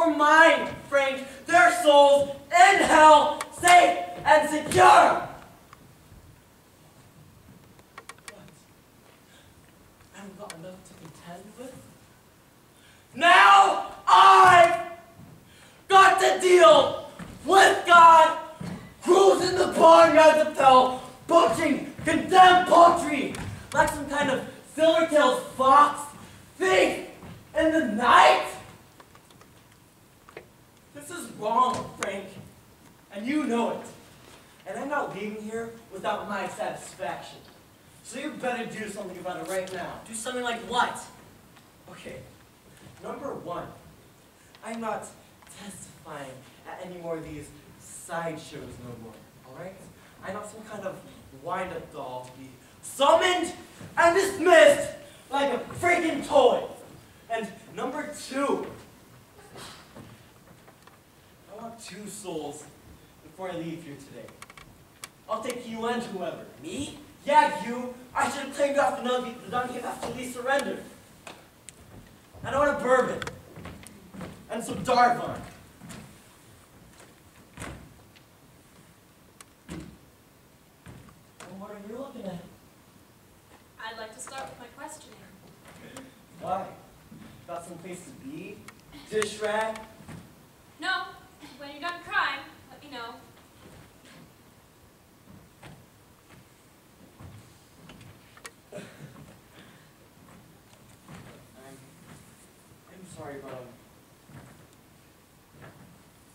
were mine, Frank. Their souls in hell, safe and secure. What? I haven't got enough to contend with? Now I've got to deal with God, who's in the barnyards of hell, butchering condemned poultry like some kind of silver-tailed fox, thief in the night. This is wrong, Frank, and you know it. And I'm not leaving here without my satisfaction. So you better do something about it right now. Do something like what? Okay, number one, I'm not testifying at any more of these sideshows no more, alright? I'm not some kind of wind-up doll to be summoned and dismissed like a freaking toy. And number two, I want 2 souls before I leave here today. I'll take you and whoever. Me? Yeah, you. I should have claimed off the donkey after we surrendered. And I want a bourbon. And some Darvon. And what are you looking at? I'd like to start with my questioning. Why? Got some place to be? Dish rag? No, when you're done crying, let me know. I'm sorry, but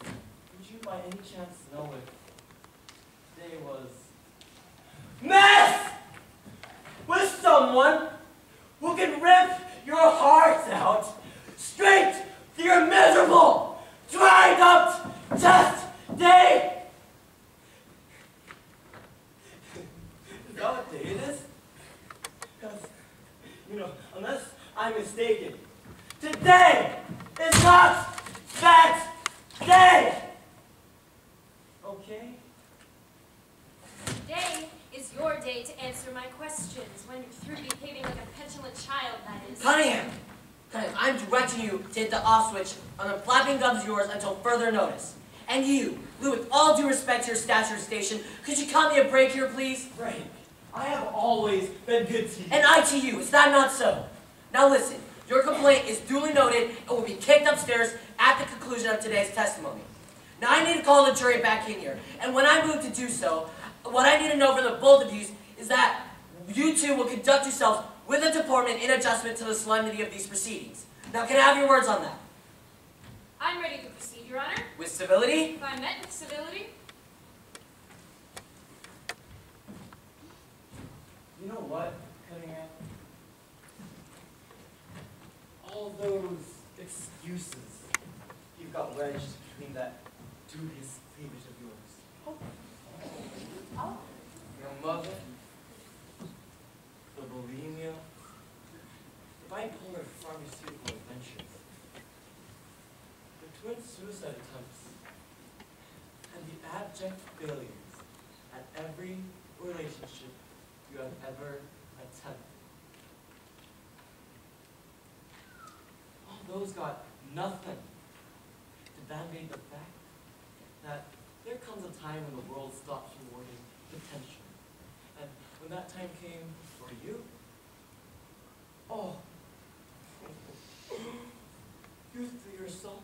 would you by any chance know if there was mess with someone who can rip your hearts out straight to your miserable, dried up chest day? Is that what day it is? Because, unless I'm mistaken, today is not that day! Okay? Today is your day to answer my questions when you're through behaving like a petulant child, that is. Cunningham! Cunningham, I'm directing you to hit the off switch on the flapping gums of yours until further notice. And you, Lou, with all due respect to your stature and station, could you cut me a break here, please? Frank, I have always been good to you. And I to you, is that not so? Now listen, your complaint is duly noted and will be kicked upstairs at the conclusion of today's testimony. Now I need to call the jury back in here, and when I move to do so, what I need to know from the both of you is that you two will conduct yourselves with a deportment in adjustment to the solemnity of these proceedings. Now can I have your words on that? I'm ready to proceed, Your Honor. With civility? If I met with civility. You know what, Cunningham? All those excuses you've got wedged between that dubious cleavage of yours. Your mother, the bulimia, the bipolar pharmaceutical adventures, the twin suicide attempts, and the abject failures at every relationship you have ever attempted. All those got nothing to band-aid the fact that there comes a time when the world stops rewarding potential. And when that time came for you, oh, you threw yourself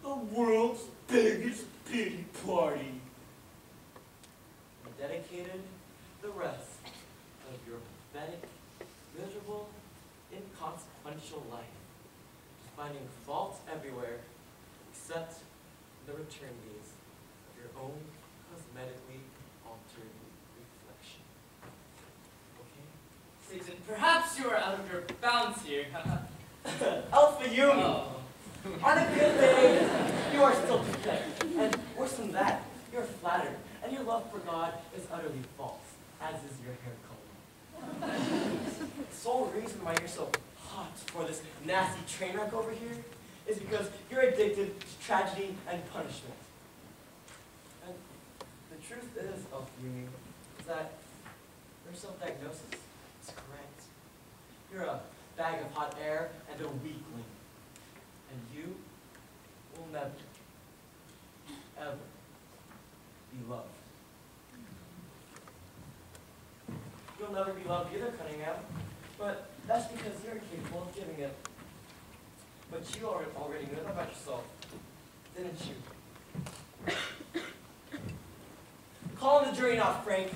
the world's biggest pity party and dedicated the rest of your pathetic, miserable, inconsequential life to finding faults everywhere except the returnities of your own cosmetically altered reflection. Okay? Satan, perhaps you are out of your bounds here. Alpha Union! Oh. On a good day, you are still pathetic. And worse than that, you're flattered. And your love for God is utterly false, as is your hair color. The sole reason why you're so hot for this nasty train wreck over here is because you're addicted to tragedy and punishment. And the truth is, Alpha Union, is that your self-diagnosis is correct. You're a bag of hot air and a weakling. And you will never, ever be loved. You'll never be loved either, Cunningham, but that's because you're capable of giving it. But you already knew that about yourself, didn't you? Call the jury now, Frank.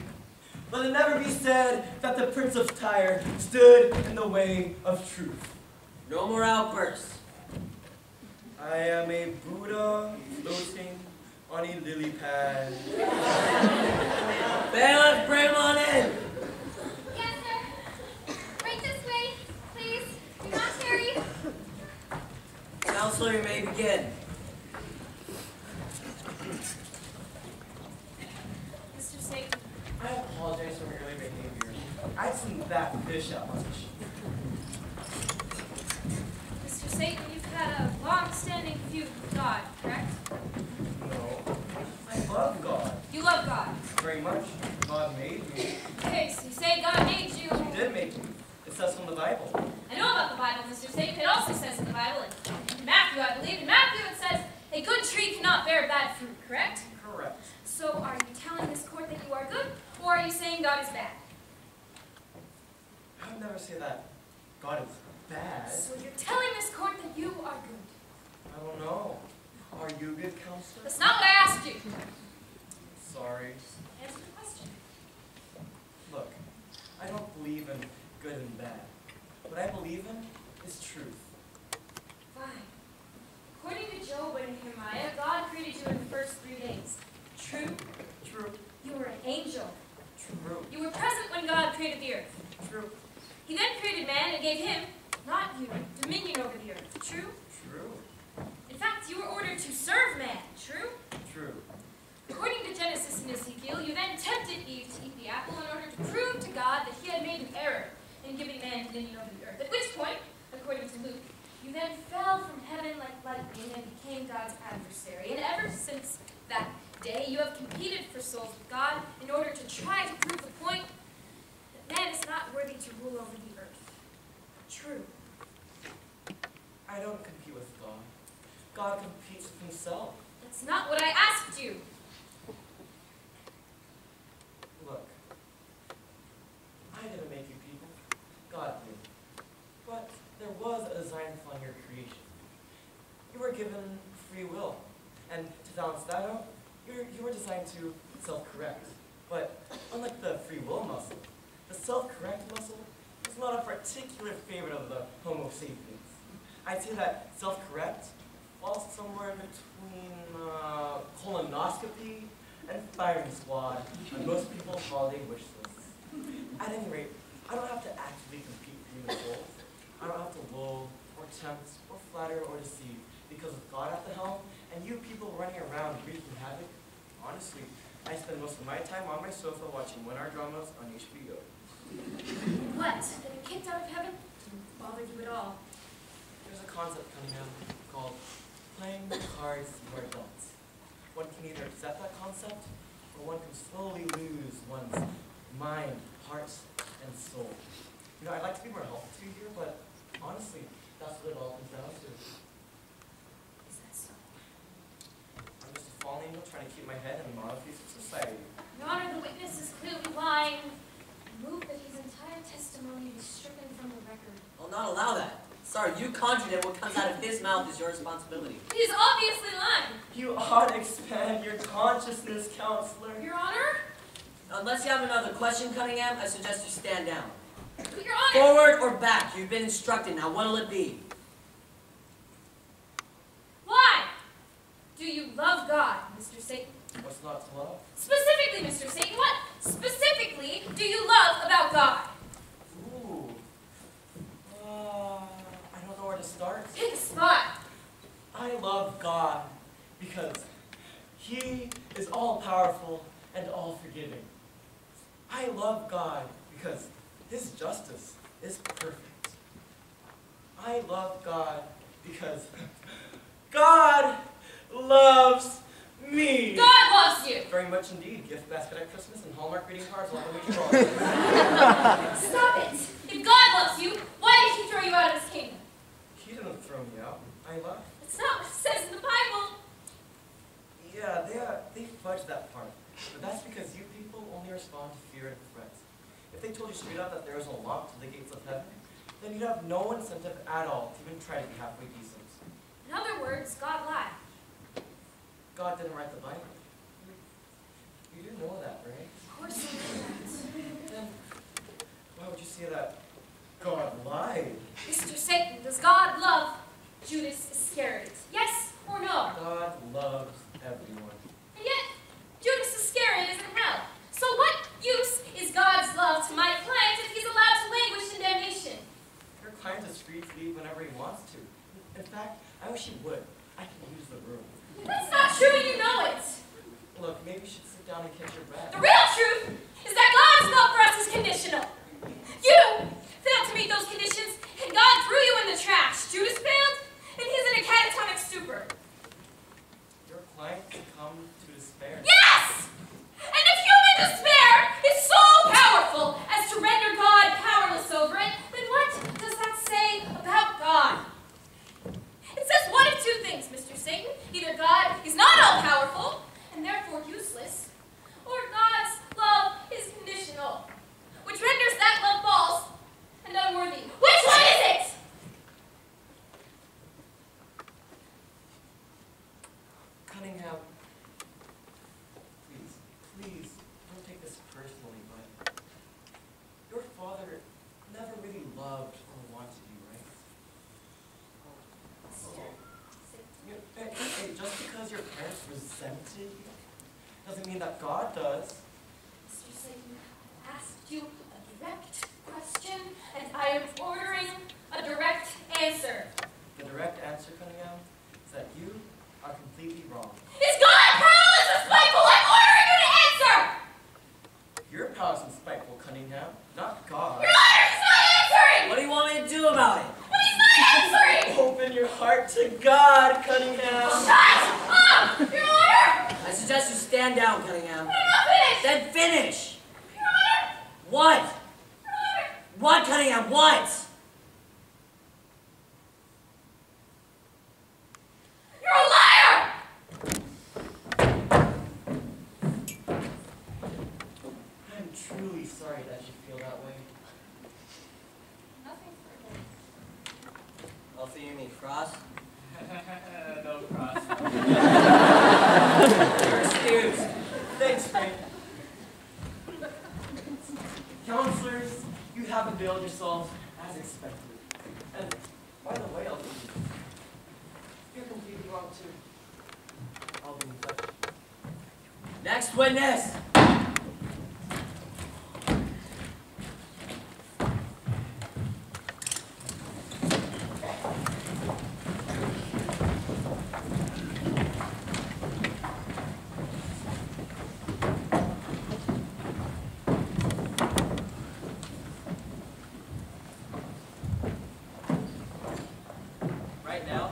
Let it never be said that the Prince of Tyre stood in the way of truth. No more outbursts. I am a Buddha floating on a lily pad. Bailiff, bring him on in. Yes, sir. Right this way, please. Do not tarry. Counselor, you may begin. Mr. Satan, I apologize for my early behavior. I'd seen that fish out, wasn't she? Mr. Satan, you've had a long-standing feud with God, correct? No. I love God You love God. very much. God made me. Okay, so you say God made you. He did make me. It says so in the Bible. I know about the Bible, Mr. Satan. It also says in the Bible, in Matthew, I believe, in Matthew it says, a good tree cannot bear bad fruit, correct? Correct. So are you telling this court that you are good, or are you saying God is bad? I would never say that God is bad. So you're telling this court that you are good. I don't know. Are you a good counselor? That's not what I asked you. Sorry. Answer the question. Look, I don't believe in good and bad. What I believe in is truth. Fine. According to Job and Nehemiah, God created you in the first 3 days. True? True. You were an angel. True. You were present when God created the earth. True. He then created man and gave him, not you, dominion over the earth. True? True. In fact, you were ordered to serve man. True? True. According to Genesis and Ezekiel, you then tempted Eve to eat the apple in order to prove to God that he had made an error in giving man dominion over the earth. At which point, according to Luke, you then fell from heaven like lightning and became God's adversary. And ever since that day, you have competed for souls with God in order to try to prove the point that man is not worthy to rule over the earth. True. I don't compete with God. God competes with himself. That's not what I asked you. Look, I didn't make you people. God did. But there was a design flaw in your creation. You were given free will. And to balance that out, you were designed to self-correct. But unlike the free will muscle, the self-correct muscle is not a particular favorite of the Homo sapiens. I'd say that self-correct falls somewhere between colonoscopy and firing squad on most people's holiday wish lists. At any rate, I don't have to actively compete for human souls. I don't have to lull, or tempt, or flatter, or deceive, because with God at the helm, and you people running around wreaking havoc, honestly, I spend most of my time on my sofa watching one-hour dramas on HBO. What? Getting kicked out of heaven? Didn't bother you at all. There's a concept coming out called playing the cards you are dealt. One can either accept that concept, or one can slowly lose one's mind, heart, and soul. You know, I'd like to be more helpful to you here, but honestly, that's what it all comes down to. Is that so? I'm just a fallen angel trying to keep my head in the monotheistic society. Your Honor, the witness is clearly lying. I move that his entire testimony be stricken from the record. I'll not allow that. Sorry, you conjured it. What comes out of his mouth is your responsibility. He is obviously lying. You ought to expand your consciousness, counselor. Your Honor? Unless you have another question, Cunningham, I suggest you stand down. Your Honor! Forward or back? You've been instructed. Now, what'll it be? Why? Do you love God, Mr. Satan? What's not to love? Specifically, Mr. Satan, what specifically do you love about God? Ooh. I don't know where to start. Pick a spot. I love God because He is all-powerful and all-forgiving. I love God because His justice is perfect. I love God because God loves me. God loves you. Very much indeed. Gift basket at Christmas and Hallmark greeting cards all the way Stop it. If God loves you, why did he throw you out of his kingdom? He didn't throw me out. I left. That's not what it says in the Bible. they fudged that part. But that's because you people only respond to fear and threats. If they told you straight up that there is a lock to the gates of heaven, then you'd have no incentive at all to even try to be halfway decent. In other words, God lied. God didn't write the Bible. You do know that, right? Of course I know that. Then why would you say that God lied? Mr. Satan, does God love Judas Iscariot? Yes or no? God loves everyone. And yet, Judas Iscariot is in hell. So what use is God's love to my client if he's allowed to languish in damnation? Your client is free to leave whenever he wants to. In fact, I wish he would. I can use the room. That's not true and you know it. Look, maybe you should sit down and catch your breath. The real truth is that God's love for us is conditional. You failed to meet those conditions, and God threw you in the trash. Judas failed, and he's in a catatonic stupor. Your client succumbed to despair. Yes! And if human despair is so powerful as to render God powerless over it, then what does that say about God? It says one of two things, Mr. Satan. Either God is not all-powerful, and therefore useless, or God's love is conditional, which renders that love false and unworthy. Which one is it? Cunningham, please, don't take this personally, but your father never really loved or wanted you, right? Hey, just because your parents resented you doesn't mean that God does. Mr. Satan, I asked you a direct question, and I am ordering a direct answer. The direct answer, Cunningham, is that you are completely wrong. Is God powerless and spiteful? I'm ordering you to answer! You're powerless and spiteful, Cunningham, not God. Your Honor, he's not answering! What do you want me to do about it? But he's not answering! Open your heart to God, Cunningham. Shut up! Your Honor! I suggest you stand down, Cunningham. But I'm not finished! Then finish! Your Honor! What? Your Honor! What, Cunningham? What? You're a liar! I'm truly sorry that you feel that way. Nothing further. I'll see you need cross. No cross. You're excused. Thanks, Frank. Counselors, you haven't billed yourselves as expected. And by the way, I'll leave you. You're completely wrong too. I'll be in touch. Next witness. Right now,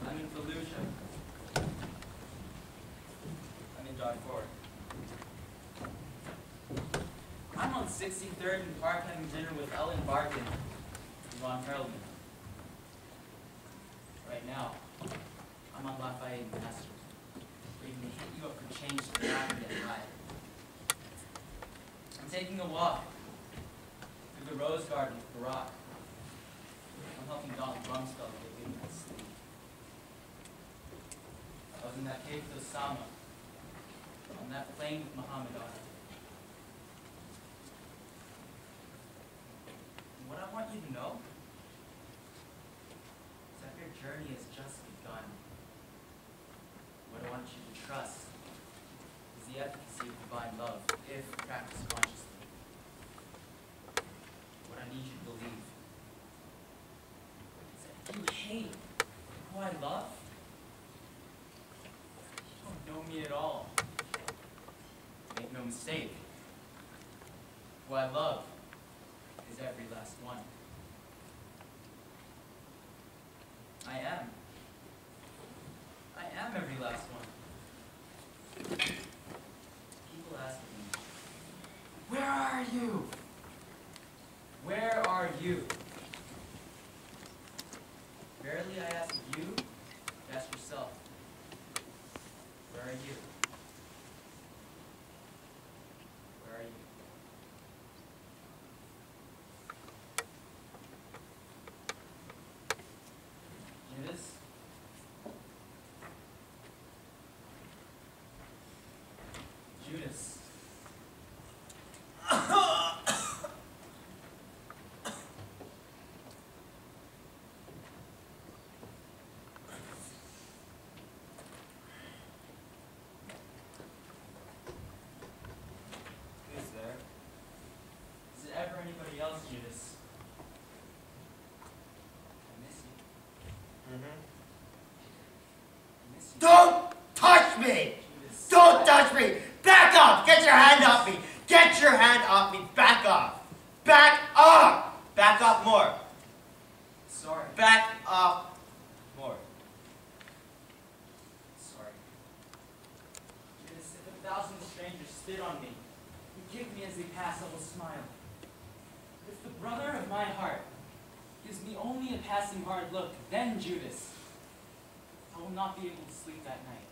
I'm in Fallujah. I'm in Darfur. I'm on 63rd and Park having dinner with Ellen Barkin and Ron Perlman. Right now, I'm on Lafayette and Masters, ready to hit you up for change to grab and get high. I'm taking a walk through the rose garden with Barack. I'm helping Donald Rumsfeld get good night's sleep. I was in that cave with Osama, on that plane with Muhammad Ali. And what I want you to know is that your journey has just begun. What I want you to trust is the efficacy of divine love, if practiced consciously. What I need you to believe is that if you hate who I love, you don't know me at all. Make no mistake, who I love is every last one. I am. I am every last one. People ask me, where are you? Where are you? Rarely I ask you, Ask yourself, where are you? Where are you? Judas? Judas. Who's there? Is it ever anybody else, Judas? I miss you. Mm-hmm. I miss you. Don't touch me! Judas. Don't touch me! Back off! Get your hand off me! Get your hand off me! Back off! Back off! Back off more! Sorry. Back off more. Sorry. Judas, if 1,000 strangers spit on me and kick me as they pass, I will smile. If the brother of my heart gives me only a passing hard look, then, Judas, I will not be able to sleep that night.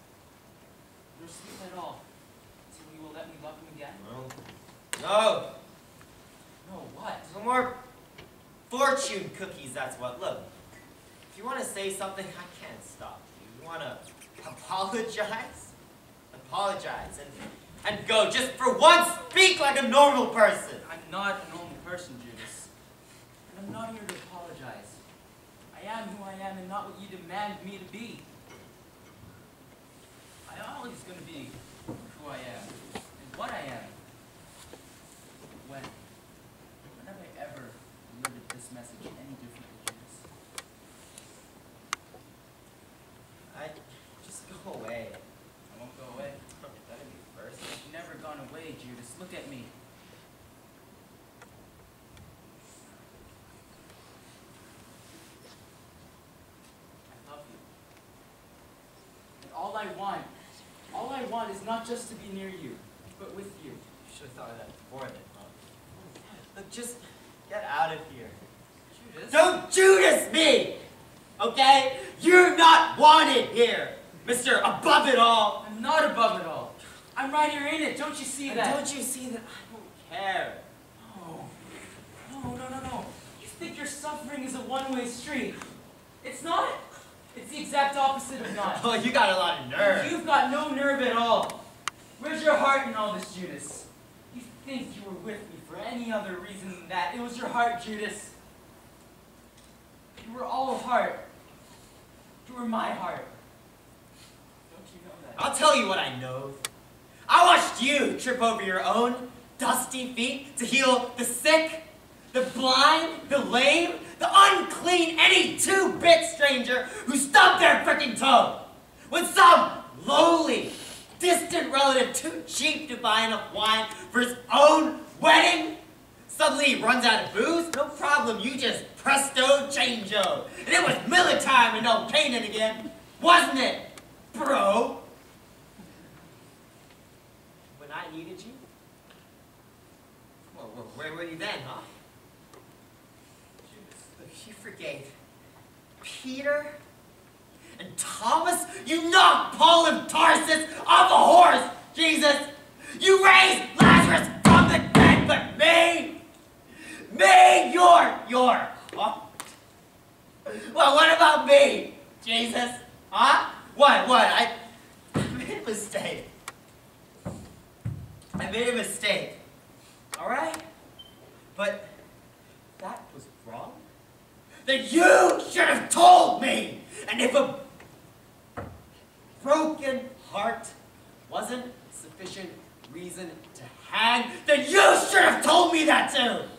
Nor sleep at all, until you will let me love him again. No! No, what? No more fortune cookies, that's what. Look, if you want to say something, I can't stop you. You want to apologize? Apologize and go. Just for once, speak like a normal person. I'm not a normal person, Judas. And I'm not here to apologize. I am who I am and not what you demand me to be. I'm always going to be who I am and what I am. When have I ever delivered this message any differently, Judas? I just go away. I won't go away. That'd be first. You've never gone away, Judas. Look at me. I love you. And all I want is not just to be near you, but with you. You should have thought of that before then, huh? Look, just get out of here. Judas? Don't Judas me! Okay? You're not wanted here, Mr. Above It All. I'm not above it all. I'm right here in it. Don't you see And that? don't you see that I don't care? No. You think your suffering is a one-way street. It's not. It's the exact opposite of not. Oh, you got a lot of nerve. You've got no nerve at all. Where's your heart in all this, Judas? You think you were with me for any other reason than that. It was your heart, Judas. You were all heart. You were my heart. Don't you know that? I'll tell you what I know. I watched you trip over your own dusty feet to heal the sick, the blind, the lame, the unclean, any two-bit stranger who stubbed their frickin' toe. When some lowly, distant relative too cheap to buy enough wine for his own wedding suddenly runs out of booze, no problem, you just presto changeo. And it was Miller time and no Canaan again, wasn't it, bro? When I needed you? Well, where were you then, huh? Look, you forgave Peter and Thomas. You knocked Paul of Tarsus off a horse, Jesus. You raised Lazarus from the dead, but me, you're, huh? Well, what about me, Jesus? Huh? What? I made a mistake. I made a mistake. All right? But that was wrong. That you should have told me. And if a broken heart wasn't sufficient reason to hang, then you should have told me that too. Don't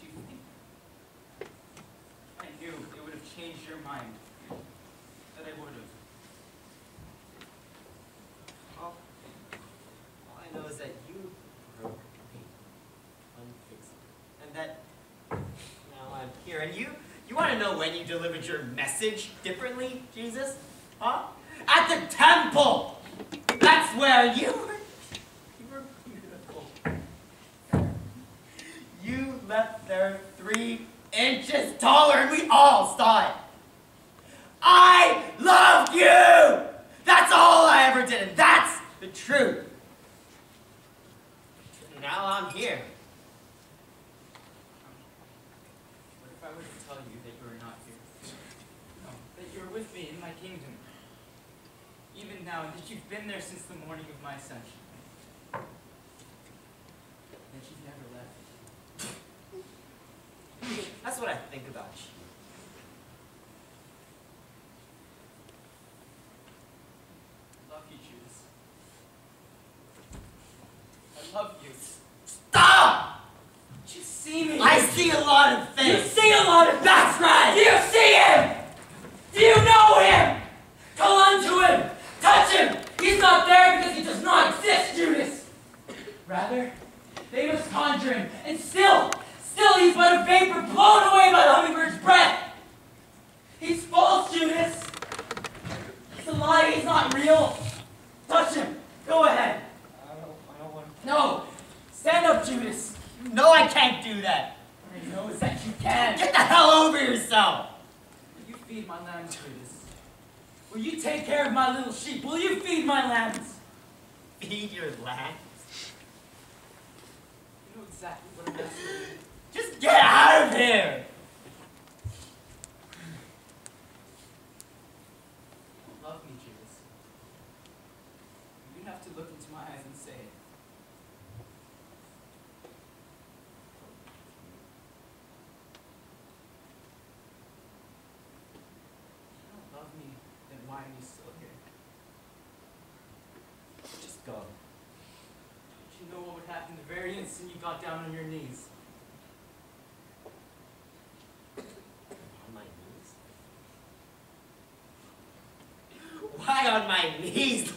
you think? I knew it would have changed your mind. That I would have. All I know is that you broke me unfixable. And that now I'm here. And you want to know when you delivered your message differently, Jesus? Huh? At the temple! That's where you were beautiful. You left there 3 inches taller, and we all saw it. I loved you! That's all I ever did, and that's the truth. And now I'm here. What if I were to tell you that you are not here? No, that you are with me in my kingdom. Even now, and that you've been there since the morning of my ascension. And that you've never left. That's what I think about you. I love you, Judas. I love you. Stop! Did you see me? I see a lot of things. You see a lot of. That's right! Do you see him? Do you know him? Call on to him! Touch him! He's not there because he does not exist, Judas! Rather, they must conjure him, and still he's but a vapor blown away by the hummingbird's breath. He's false, Judas. He's a lie, he's not real. Touch him. Go ahead. I don't want to. No. Stand up, Judas. No, I can't do that. I know is that you can. Get the hell over yourself! Will you feed my lambs, Judas? Will you take care of my little sheep? Will you feed my lambs? Feed your lambs? You know exactly what I'm asking you. Just get out of here! Love me, Judas. You have to look into my eyes and say it. If you don't love me, then why are you still here? Just go. Don't you know what would happen the very instant you got down on your knees? On my knees? Why on my knees?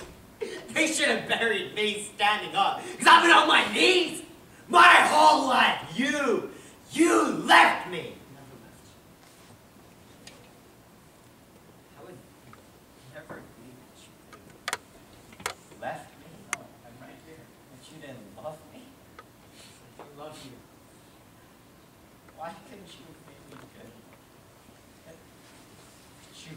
They should have buried me standing up, because I've been on my knees my whole life. You left me. Never left. I would never believe that you left me. No, I'm right here. That you didn't love me. I love you. Why couldn't you have made me good? You